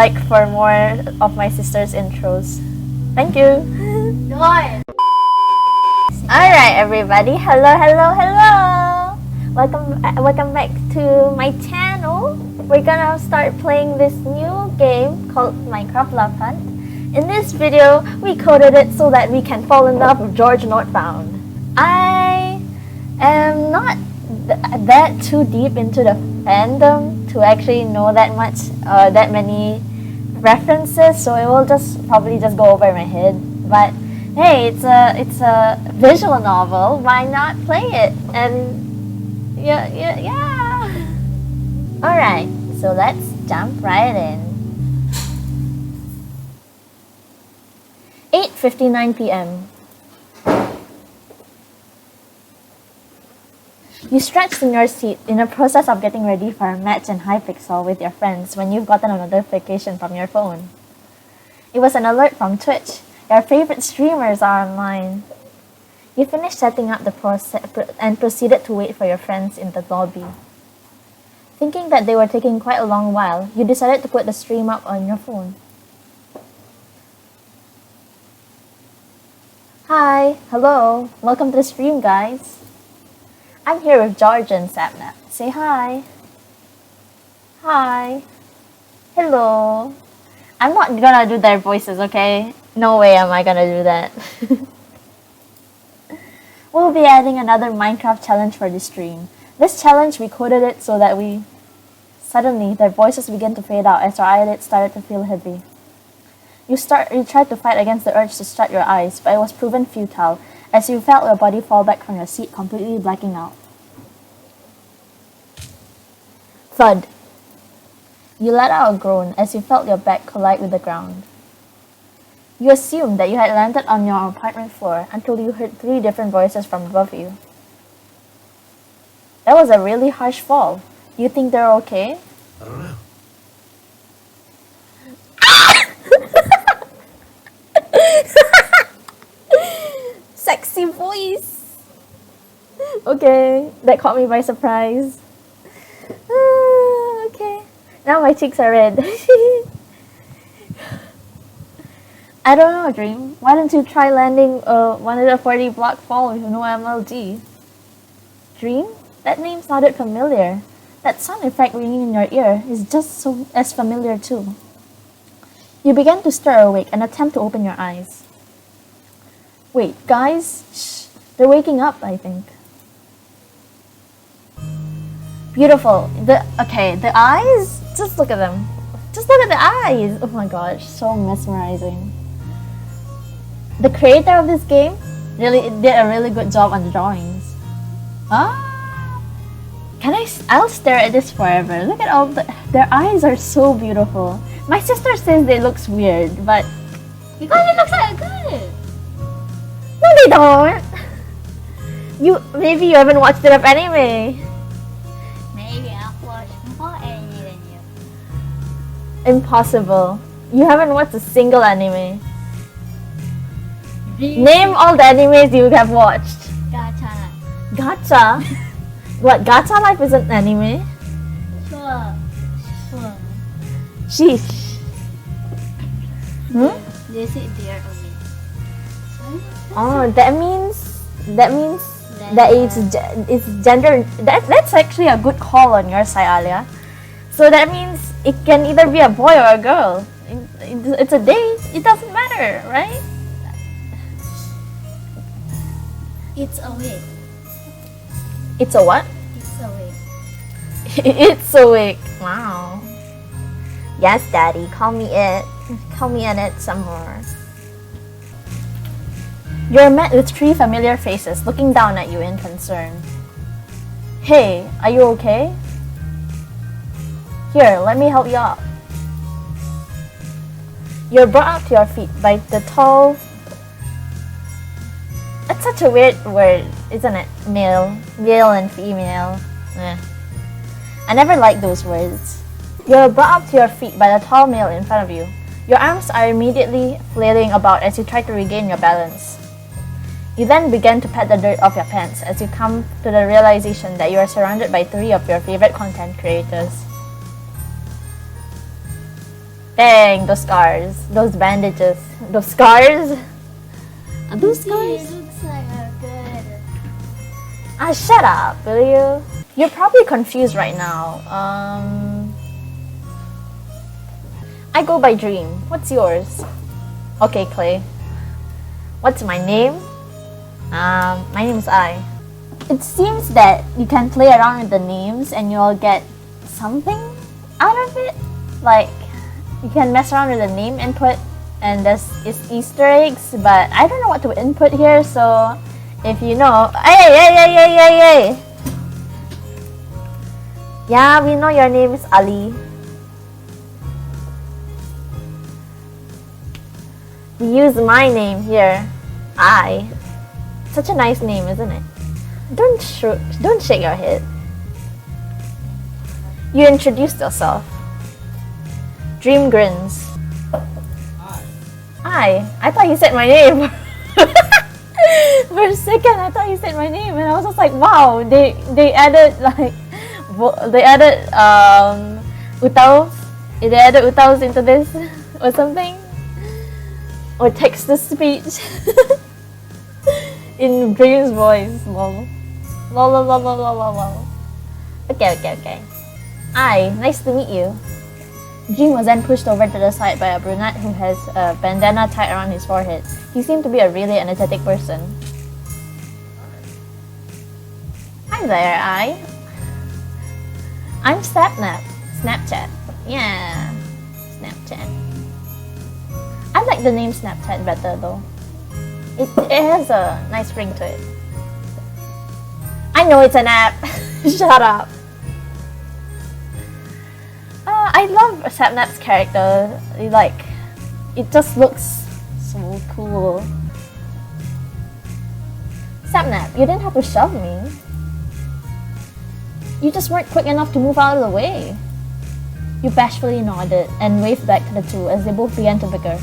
like for more of my sister's intros. Thank you. Alright everybody, hello. Welcome back to my channel. We're gonna start playing this new game called Minecraft Lovehunt. In this video, we coded it so that we can fall in love with George Northbound. I am not that too deep into the fandom to actually know that many references, so it will probably just go over my head. But hey, it's a visual novel. Why not play it? And yeah. All right, so let's jump right in. 8:59 p.m. You stretched in your seat in the process of getting ready for a match in Hypixel with your friends when you've gotten a notification from your phone. It was an alert from Twitch. Your favorite streamers are online. You finished setting up the process and proceeded to wait for your friends in the lobby. Thinking that they were taking quite a long while, you decided to put the stream up on your phone. Hi, hello, welcome to the stream, guys. I'm here with George and Sapnap. Say hi. Hi. Hello. I'm not gonna do their voices, okay? No way am I gonna do that. We'll be adding another Minecraft challenge for this stream. This challenge, we coded it so that suddenly their voices began to fade out as your eyelids started to feel heavy. You tried to fight against the urge to shut your eyes, but it was proven futile as you felt your body fall back from your seat, completely blacking out. Thud. You let out a groan as you felt your back collide with the ground. You assumed that you had landed on your apartment floor until you heard 3 different voices from above you. That was a really harsh fall. You think they're okay? I don't know. Sexy voice. Okay, that caught me by surprise. Okay, now my cheeks are red. I don't know, Dream. Why don't you try landing a 140 block fall with no MLG? Dream? That name sounded familiar. That sound effect ringing in your ear is just as familiar too. You began to stir awake and attempt to open your eyes. Wait, guys, shh, they're waking up, I think. Beautiful. The eyes, just look at them. Just look at the eyes. Oh my gosh, so mesmerizing. The creator of this game really did a really good job on the drawings. I'll stare at this forever. Look at their eyes are so beautiful. My sister says they looks weird, but because it looks like good. No, they don't. Maybe you haven't watched enough anime. Maybe I've watched more anime than you. Impossible. You haven't watched a single anime. Really? Name all the animes you have watched. Gacha. Gacha? What? Gacha Life is an anime? Sure. Sheesh. They sit there away. Oh, that means that it's gender. That's actually a good call on your side, Alia. So that means it can either be a boy or a girl. It's a date. It doesn't matter, right? It's awake. It's a what? It's awake. It's awake. Wow. Yes, Daddy. Call me it. Call me in it some more. You're met with 3 familiar faces looking down at you in concern. Hey, are you okay? Here, let me help you up. You're brought up to your feet by the tall... That's such a weird word, isn't it? Male and female. I never liked those words. You're brought up to your feet by the tall male in front of you. Your arms are immediately flailing about as you try to regain your balance. You then begin to pat the dirt off your pants as you come to the realization that you are surrounded by 3 of your favorite content creators. Dang, those scars, those bandages, those scars. Are those scars? It looks like a good. Ah, shut up, will you? You're probably confused right now. I go by Dream. What's yours? Okay, Clay. What's my name? My name is I. It seems that you can play around with the names and you'll get something out of it. Like, you can mess around with the name input and there's Easter eggs, but I don't know what to input here, so if you know... Hey! Yeah, we know your name is Ali. We use my name here. I. Such a nice name, isn't it? Don't shake your head. You introduced yourself. Dream grins. I thought you said my name. For a second, I thought you said my name, and I was just like, wow, they added like utaos. They added utaos into this or something, or text to speech in Dream's voice. Lol. Okay. Nice to meet you. Dream was then pushed over to the side by a brunette who has a bandana tied around his forehead. He seemed to be a really energetic person. Hi there, I'm Snapchat. Yeah, Snapchat. I like the name Snapchat better though. It has a nice ring to it. I know it's an app. Shut up. I love Sapnap's character. It just looks so cool. Sapnap, you didn't have to shove me. You just weren't quick enough to move out of the way. You bashfully nodded and waved back to the two as they both began to bicker.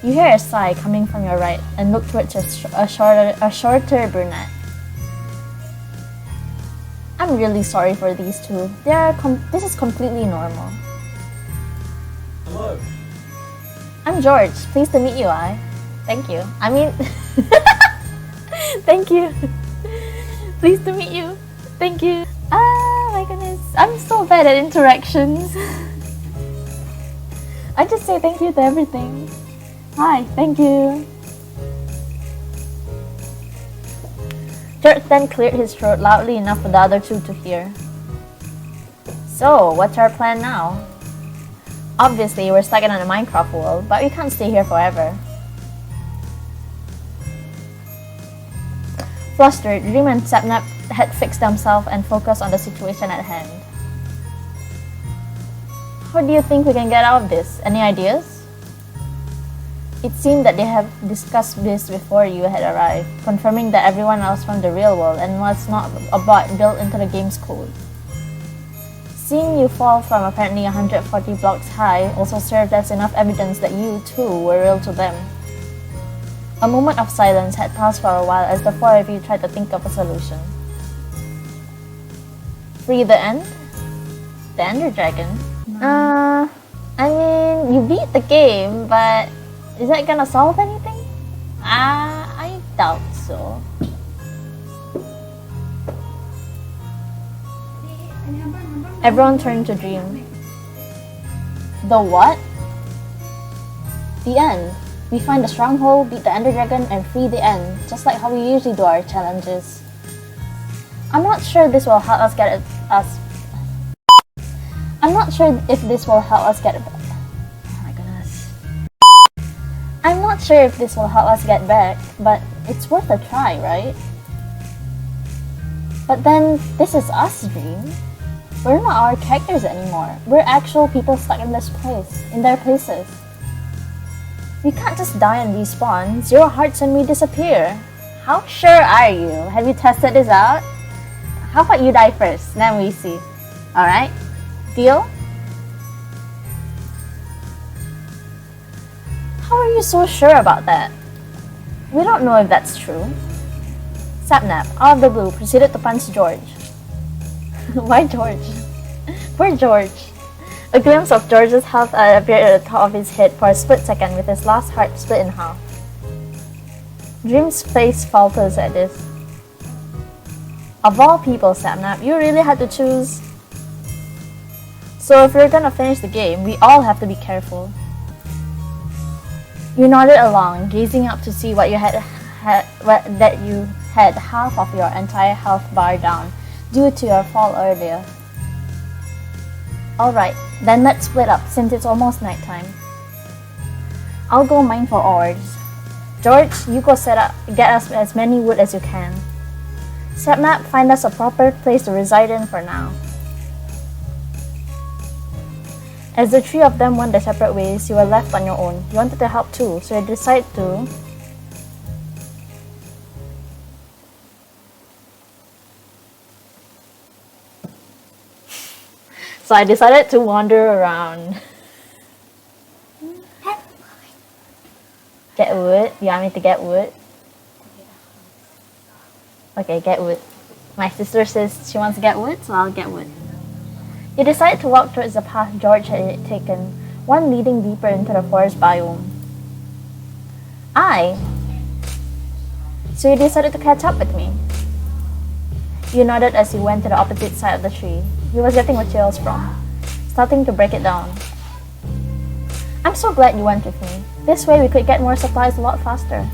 You hear a sigh coming from your right and look towards a shorter brunette. I'm really sorry for these two. This is completely normal. Hello. I'm George. Pleased to meet you, Thank you. I mean... Thank you. Pleased to meet you. Thank you. Ah, my goodness. I'm so bad at interactions. I just say thank you to everything. Hi, thank you. George then cleared his throat loudly enough for the other two to hear. So, what's our plan now? Obviously, we're stuck in a Minecraft world, but we can't stay here forever. Flustered, Dream and Sapnap had fixed themselves and focused on the situation at hand. How do you think we can get out of this? Any ideas? It seemed that they have discussed this before you had arrived, confirming that everyone else from the real world and was not a bot built into the game's code. Seeing you fall from apparently 140 blocks high also served as enough evidence that you, too, were real to them. A moment of silence had passed for a while as the four of you tried to think of a solution. Free the end? The Ender Dragon? I mean, you beat the game, but is that gonna solve anything? I doubt so. Everyone turned to Dream. The what? The end. We find the stronghold, beat the Ender Dragon, and free the end, just like how we usually do our challenges. I'm not sure this will help us get I'm not sure if this will help us get Oh my goodness. I'm not sure if this will help us get back, but it's worth a try, right? But then, this is us, Dream. We're not our characters anymore. We're actual people stuck in this place, in their places. We can't just die and respawn. 0 hearts and we disappear. How sure are you? Have you tested this out? How about you die first, then we see. Alright? Deal? How are you so sure about that? We don't know if that's true. Sapnap, out of the blue, proceeded to punch George. Why George? Poor George. A glimpse of George's health appeared at the top of his head for a split second, with his last heart split in half. Dream's face falters at this. Of all people, Sapnap, you really had to choose. So if we're gonna finish the game, we all have to be careful. You nodded along, gazing up to see that you had half of your entire health bar down due to your fall earlier. Alright, then let's split up since it's almost nighttime. I'll go mine for ores. George, you go get us as many wood as you can. Sapnap, find us a proper place to reside in for now. As the three of them went their separate ways, you were left on your own. You wanted to help too, so you decided to... So I decided to wander around. Get wood? You want me to get wood? Okay, get wood. My sister says she wants to get wood, so I'll get wood. You decided to walk towards the path George had taken, one leading deeper into the forest biome. So you decided to catch up with me. You nodded as you went to the opposite side of the tree. He was getting materials from, starting to break it down. I'm so glad you went with me. This way we could get more supplies a lot faster.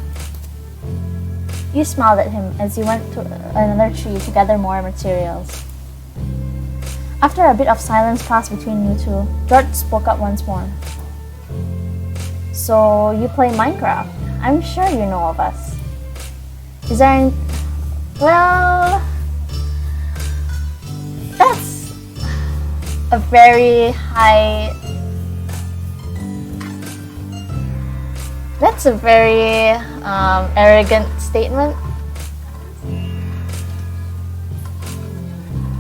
You smiled at him as you went to another tree to gather more materials. After a bit of silence passed between you two, George spoke up once more. So you play Minecraft? I'm sure you know of us. Is there any... Well... That's a very high... That's a very arrogant statement.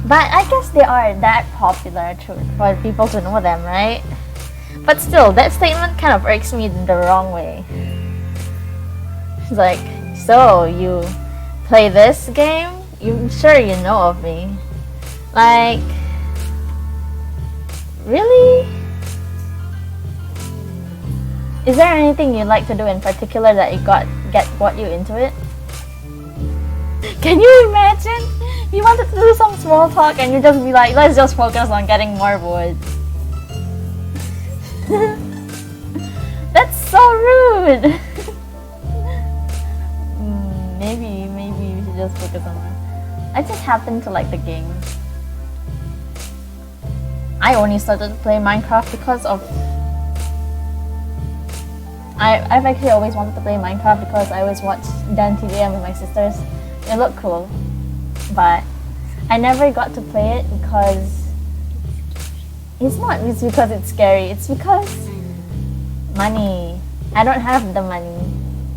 But I guess they are that popular for people to know them, right? But still, that statement kind of irks me in the wrong way. It's like, so you play this game? I'm sure you know of me. Like, really? Is there anything you like to do in particular that got you into it? Can you imagine? You wanted to do some small talk and you just be like, let's just focus on getting more wood. That's so rude. Maybe we should just focus on that. I just happen to like the game. I only started to play Minecraft because of... I've actually always wanted to play Minecraft because I always watched Dan TVM with my sisters. It looked cool. But I never got to play it because... It's not just because it's scary. It's because... money. I don't have the money.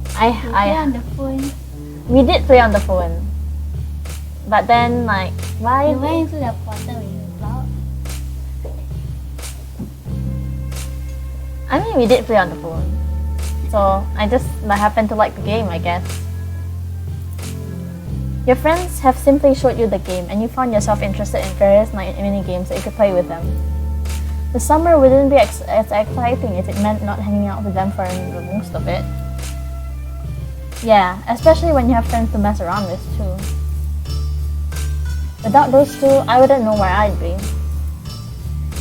Play on the phone. We did play on the phone. But then, like, why... You went into the portal with your blog. I mean, we did play on the phone. So, I happened to like the game, I guess. Your friends have simply showed you the game and you found yourself interested in various mini games that you could play with them. The summer wouldn't be as exciting if it meant not hanging out with them for most of it. Yeah, especially when you have friends to mess around with too. Without those two, I wouldn't know where I'd be.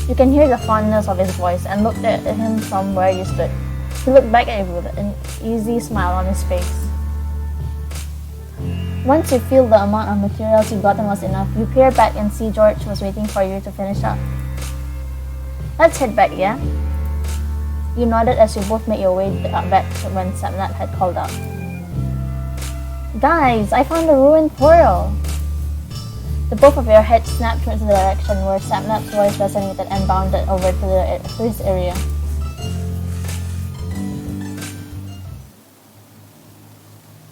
You can hear the fondness of his voice and looked at him from where you stood. He looked back at you with an easy smile on his face. Once you feel the amount of materials you've gotten was enough, you peer back and see George was waiting for you to finish up. Let's head back, yeah? You nodded as you both made your way back when Sapnap had called out. Guys, I found a ruined portal! The both of your heads snapped towards the direction where Sapnap's voice resonated and bounded over to his area.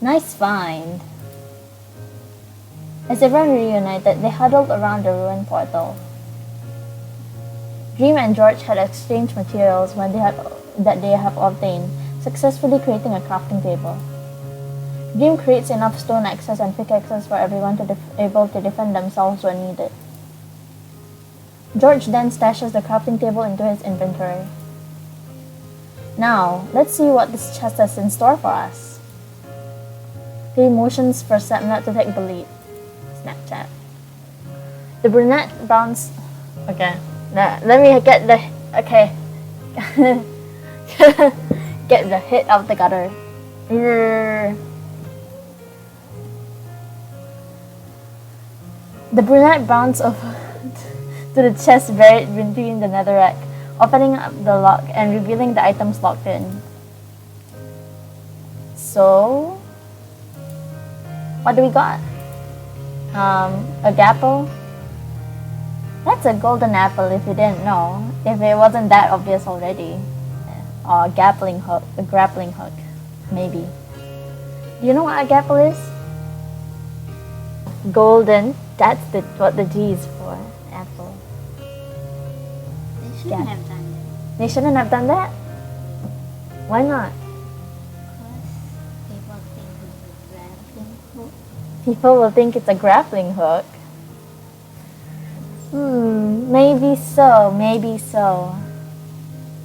Nice find! As everyone reunited, they huddled around the ruined portal. Dream and George had exchanged materials that they have obtained, successfully creating a crafting table. Dream creates enough stone axes and pickaxes for everyone to able to defend themselves when needed. George then stashes the crafting table into his inventory. Now, let's see what this chest has in store for us. He motions for Sapnap to take the lead. Snapchat. The brunette bounce. Okay, let me get the. Okay. Get the hit out the gutter. The brunette bounces over to the chest buried between the netherrack, opening up the lock and revealing the items locked in. So, what do we got? A gapple? That's a golden apple if you didn't know, if it wasn't that obvious already. Or a grappling hook, maybe. Do you know what a gapple is? Golden, that's what the G is for, apple. They shouldn't have done that. They shouldn't have done that? Why not? People will think it's a grappling hook. Maybe so.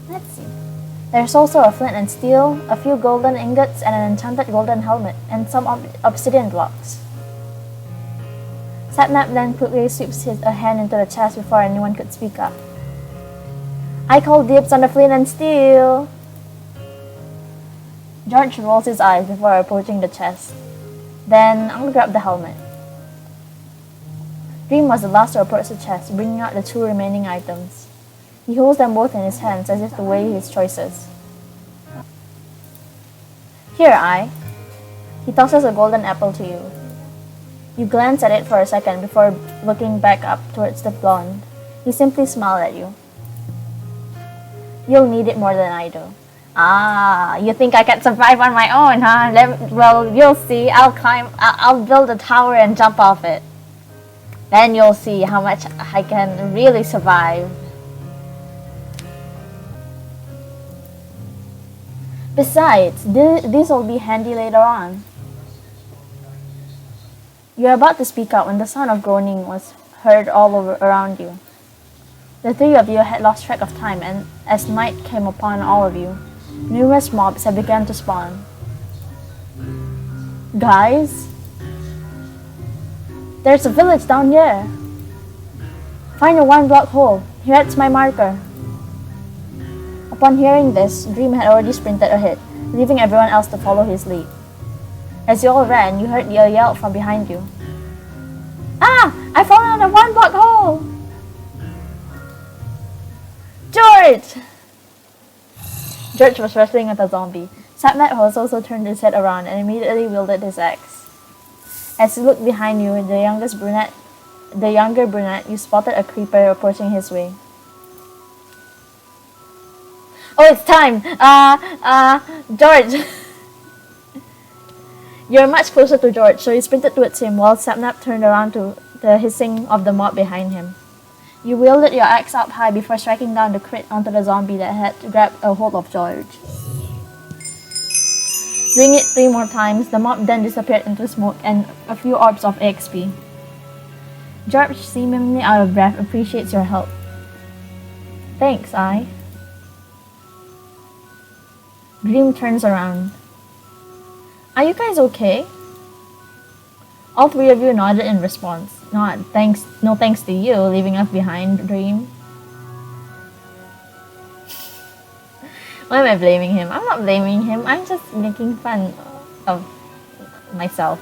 Let's see. There's also a flint and steel, a few golden ingots, and an enchanted golden helmet, and some obsidian blocks. Sapnap then quickly sweeps a hand into the chest before anyone could speak up. I call dibs on the flint and steel! George rolls his eyes before approaching the chest. Then I'll grab the helmet. Dream was the last to approach the chest, bringing out the two remaining items. He holds them both in his hands as if to weigh his choices. Here, I. He tosses a golden apple to you. You glance at it for a second before looking back up towards the blonde. He simply smiled at you. You'll need it more than I do. Ah, you think I can survive on my own, huh? Well, you'll see. I'll build a tower and jump off it. Then you'll see how much I can really survive. Besides, this will be handy later on. You're about to speak out when the sound of groaning was heard all around you. The three of you had lost track of time, and as night came upon all of you, numerous mobs had begun to spawn. Guys, there's a village down there. Find a 1-block hole. Here's my marker. Upon hearing this, Dream had already sprinted ahead, leaving everyone else to follow his lead. As you all ran, you heard a yell from behind you. Ah! I found a 1-block hole! George! George was wrestling with a zombie. Sapnap also turned his head around and immediately wielded his axe. As he looked behind you, the younger brunette, you spotted a creeper approaching his way. Oh, it's time! George! You're much closer to George, so you sprinted towards him while Sapnap turned around to the hissing of the mob behind him. You wielded your axe up high before striking down the crit onto the zombie that had grabbed a hold of George. Doing it 3 more times, the mob then disappeared into smoke and a few orbs of XP. George, seemingly out of breath, appreciates your help. Thanks, I. Dream turns around. Are you guys okay? All 3 of you nodded in response. No thanks to you leaving us behind, Dream. Why am I blaming him? I'm not blaming him. I'm just making fun of myself.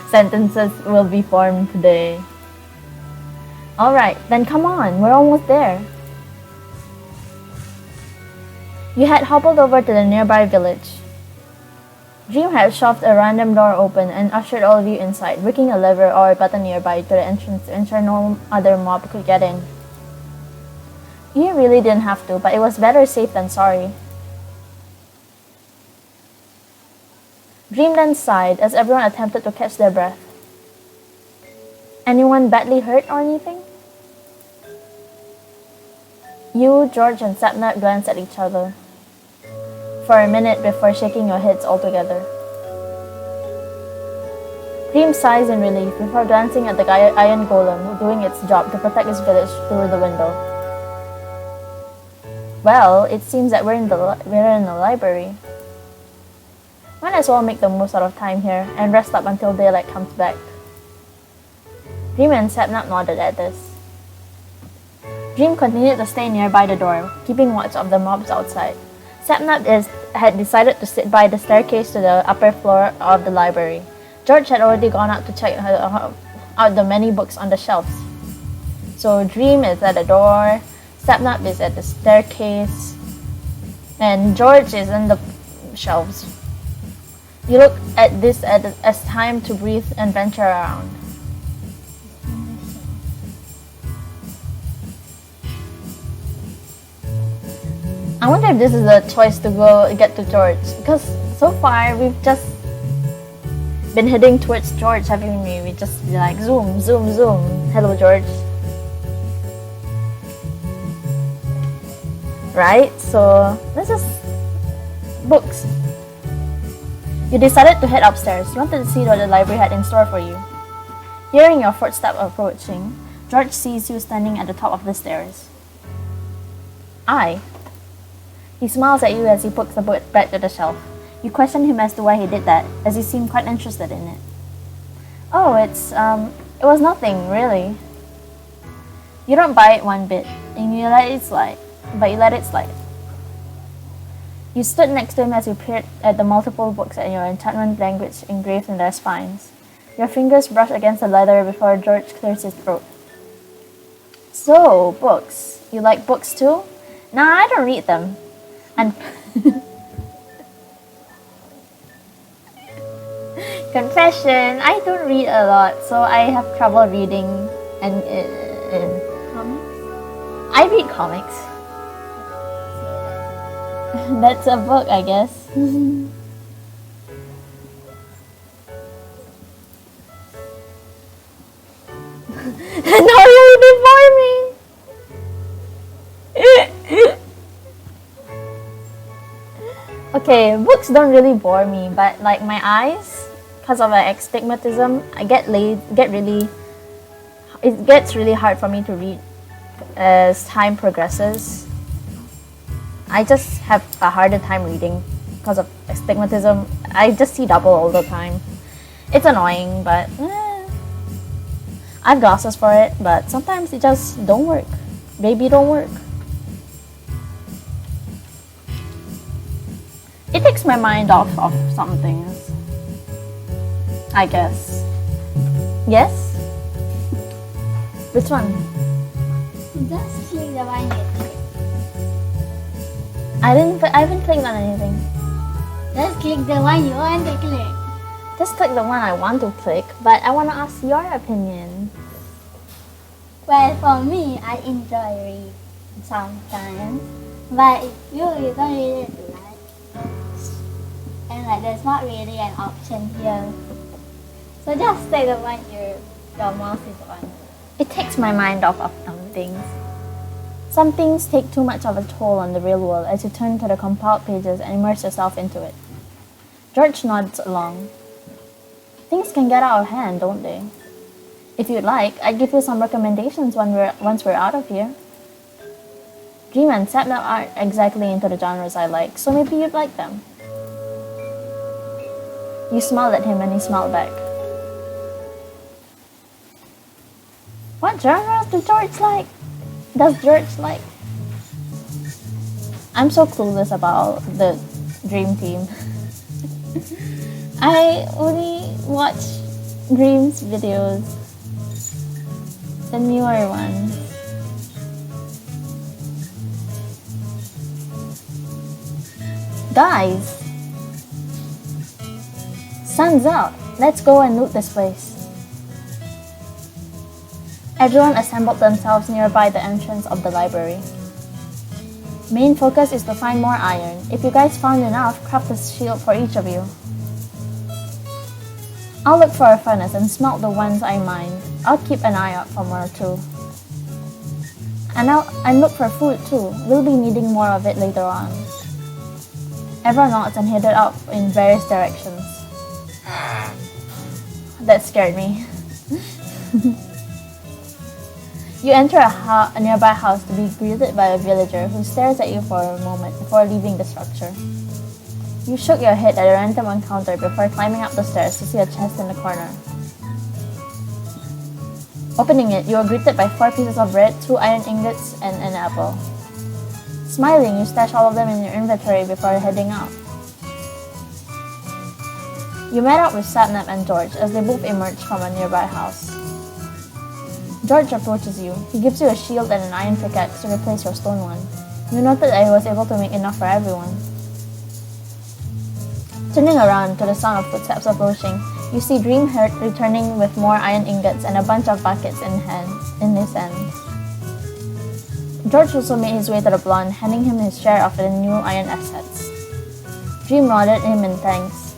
Sentences will be formed today. Alright, then come on. We're almost there. You had hobbled over to the nearby village. Dream had shoved a random door open and ushered all of you inside, working a lever or a button nearby to the entrance to ensure no other mob could get in. You really didn't have to, but it was better safe than sorry. Dream then sighed as everyone attempted to catch their breath. Anyone badly hurt or anything? You, George, and Sapnap glanced at each other for a minute before shaking your heads altogether. Dream sighs in relief before glancing at the iron golem doing its job to protect his village through the window. Well, it seems that we're in the library. Might as well make the most out of time here and rest up until daylight comes back. Dream and Sapnap nodded at this. Dream continued to stay nearby the door, keeping watch of the mobs outside. Sapnap had decided to sit by the staircase to the upper floor of the library. George had already gone out to check out the many books on the shelves. So Dream is at the door, Sapnap is at the staircase, and George is in the shelves. You look at this as time to breathe and venture around. I wonder if this is a choice to go get to George, because so far we've just been heading towards George, haven't we? We just be like zoom, zoom, zoom. Hello, George. Right? So this is books. You decided to head upstairs. You wanted to see what the library had in store for you. Hearing your footstep approaching, George sees you standing at the top of the stairs. He smiles at you as he puts the book back to the shelf. You question him as to why he did that, as he seemed quite interested in it. Oh, it was nothing, really. You don't buy it one bit, and you let it slide. You stood next to him as you peered at the multiple books and your enchantment language engraved in their spines. Your fingers brush against the leather before George clears his throat. So, books. You like books too? Nah, I don't read them. And confession, I don't read a lot, so I have trouble reading and Comics? I read comics. That's a book, I guess. No, you before me. Okay, books don't really bore me, but like my eyes, because of my astigmatism, it gets really hard for me to read as time progresses. I just have a harder time reading because of astigmatism. I just see double all the time. It's annoying, but I have glasses for it, but sometimes it just don't work. Baby don't work. It takes my mind off of some things, I guess. Yes? Which one? Just click the one you click. I haven't clicked on anything. Just click the one you want to click. Just click the one I want to click, but I want to ask your opinion. Well, for me, I enjoy read sometimes, but you don't read it like, and like there's not really an option here. So just take the one your mouse is on. It takes my mind off of some things. Some things take too much of a toll on the real world as you turn to the compiled pages and immerse yourself into it. George nods along. Things can get out of hand, don't they? If you'd like, I'd give you some recommendations once we're out of here. Dream and Sapnap aren't exactly into the genres I like, so maybe you'd like them. You smiled at him and he smiled back. What genres does George like? I'm so clueless about the Dream team. I only watch Dream's videos, the newer ones. Guys! Sun's out! Let's go and loot this place. Everyone assembled themselves nearby the entrance of the library. Main focus is to find more iron. If you guys found enough, craft a shield for each of you. I'll look for a furnace and smelt the ones I mined. I'll keep an eye out for more too. And look for food too. We'll be needing more of it later on. Everyone nods and headed out in various directions. That scared me. You enter a nearby house to be greeted by a villager who stares at you for a moment before leaving the structure. You shook your head at a random encounter before climbing up the stairs to see a chest in the corner. Opening it, you are greeted by 4 pieces of bread, 2 iron ingots, and an apple. Smiling, you stash all of them in your inventory before heading out. You met up with Sapnap and George as they both emerge from a nearby house. George approaches you. He gives you a shield and an iron pickaxe to replace your stone one. You noted that he was able to make enough for everyone. Turning around to the sound of footsteps approaching, you see Dreamheart returning with more iron ingots and a bunch of buckets in his hand. George also made his way to the blonde, handing him his share of the new iron assets. Dream nodded him in thanks.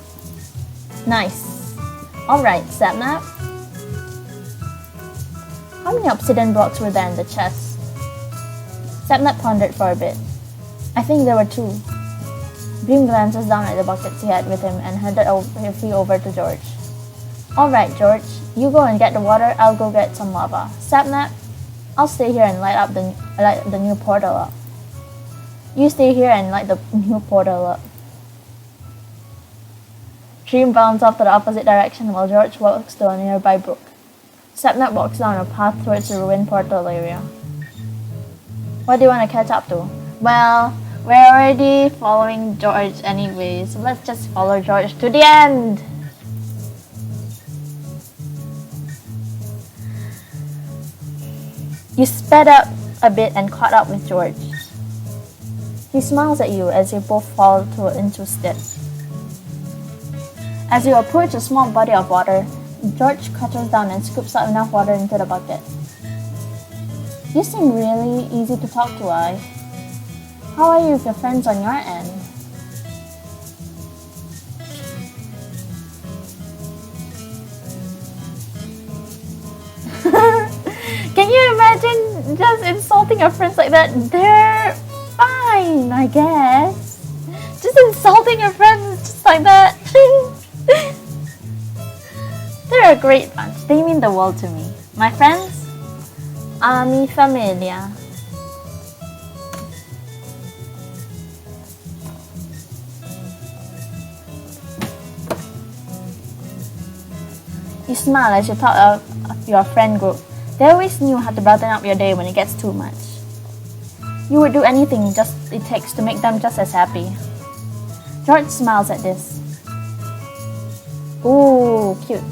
Nice. Alright, Sapnap. How many obsidian blocks were there in the chest? Sapnap pondered for a bit. I think there were 2. Dream glances down at the buckets he had with him and handed a few over to George. Alright, George. You go and get the water, I'll go get some lava. Sapnap, I'll stay here and light the new portal up. You stay here and light the new portal up. Dream bounds off to the opposite direction while George walks to a nearby brook. Sapnap walks down a path towards the ruined portal area. What do you want to catch up to? Well, we're already following George anyway, so let's just follow George to the end! You sped up a bit and caught up with George. He smiles at you as you both fall into step. As you approach a small body of water, George crouches down and scoops out enough water into the bucket. You seem really easy to talk to, I. How are you with your friends on your end? Can you imagine just insulting your friends like that? They're fine, I guess. Just insulting your friends just like that. They're a great bunch. They mean the world to me. My friends? Mi familia. You smile as you talk of your friend group. They always knew how to brighten up your day when it gets too much. You would do anything it takes to make them just as happy. George smiles at this. Ooh, cute.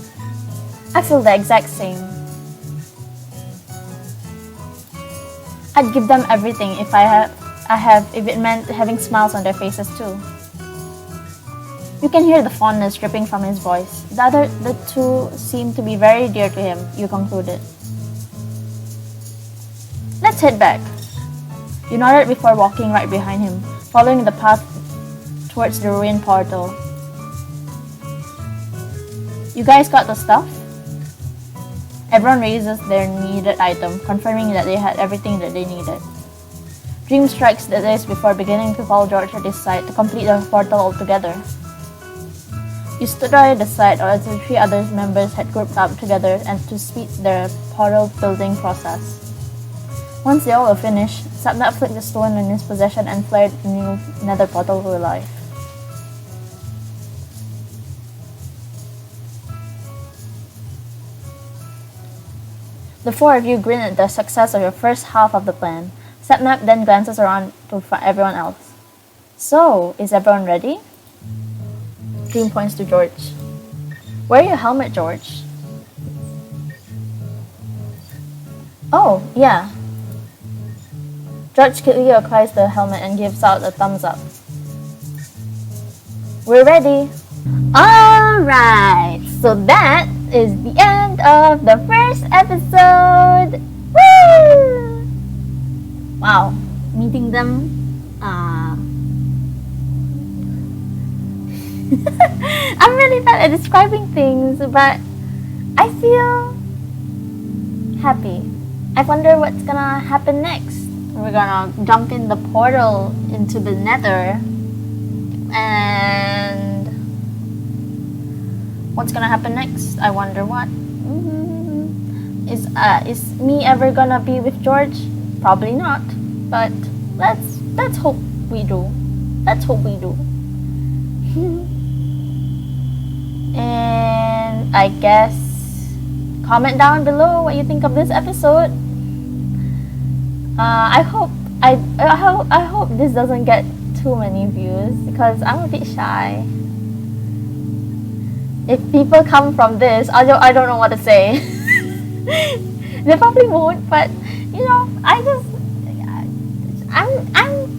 I feel the exact same. I'd give them everything if if it meant having smiles on their faces too. You can hear the fondness dripping from his voice. The two seem to be very dear to him, you concluded. Let's head back. You nodded before walking right behind him, following the path towards the ruined portal. You guys got the stuff? Everyone raises their needed item, confirming that they had everything that they needed. Dream strikes the days before beginning to follow George at his side to complete the portal altogether. You stood by the side as the 3 other members had grouped up together and to speed their portal building process. Once they all were finished, Sapnap flicked the stone in his possession and flared the new nether portal to life. The 4 of you grin at the success of your first half of the plan. Sapnap then glances around to everyone else. So, is everyone ready? Dream points to George. Wear your helmet, George. Oh, yeah. George quickly acquires the helmet and gives out a thumbs up. We're ready. Alright, so that is the end of the first episode. Woo! Wow, meeting them. I'm really bad at describing things, but I feel happy. I wonder what's gonna happen next. We're gonna jump in the portal into the nether and What's gonna happen next? I wonder what. Is me ever gonna be with George? Probably not. But let's hope we do. Let's hope we do. And I guess comment down below what you think of this episode. I hope this doesn't get too many views because I'm a bit shy. If people come from this, I don't know what to say. They probably won't, but you know, I'm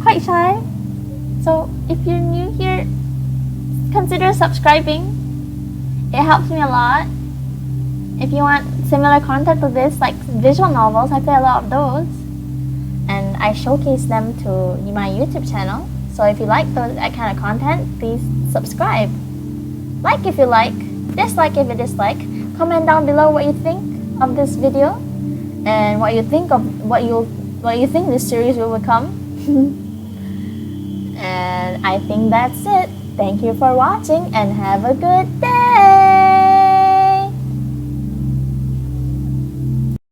quite shy. So if you're new here, consider subscribing. It helps me a lot. If you want similar content to this, like visual novels, I play a lot of those. And I showcase them to my YouTube channel. So if you like that kind of content, please subscribe. Like if you like, dislike if you dislike. Comment down below what you think of this video and what you think of what you think this series will become. And I think that's it. Thank you for watching and have a good day.